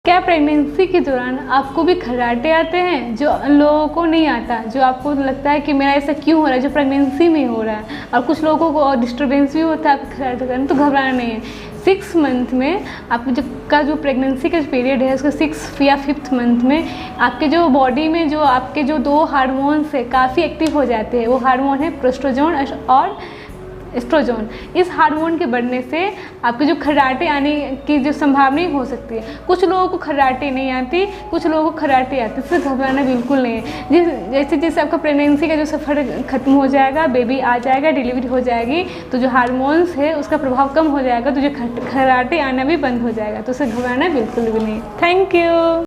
क्या प्रेगनेंसी के दौरान आपको भी खर्राटे आते हैं जो लोगों को नहीं आता, जो आपको लगता है कि मेरा ऐसा क्यों हो रहा है, जो प्रेगनेंसी में हो रहा है, और कुछ लोगों को और डिस्टर्बेंस भी होता है आपके खर्राटे करने, तो घबराना नहीं है। 6 मंथ में आपको जो प्रेगनेंसी का पीरियड है उसका 6 या 5th मंथ में आपके जो बॉडी में जो आपके जो 2 हार्मोन्स है काफ़ी एक्टिव हो जाते हैं। वो हार्मोन है प्रोस्टोजोन और एस्ट्रोजोन। इस हार्मोन के बढ़ने से आपके जो खर्राटे आने की जो संभावना हो सकती है। कुछ लोगों को खर्राटे नहीं आती, कुछ लोगों को खर्राटे आती, इससे घबराना बिल्कुल नहीं है। जैसे जैसे आपका प्रेगनेंसी का जो सफ़र खत्म हो जाएगा, बेबी आ जाएगा, डिलीवरी हो जाएगी, तो जो हार्मोन्स है उसका प्रभाव कम हो जाएगा, तो जो खर्राटे आना भी बंद हो जाएगा, तो उससे घबराना बिल्कुल भी नहीं। Thank you.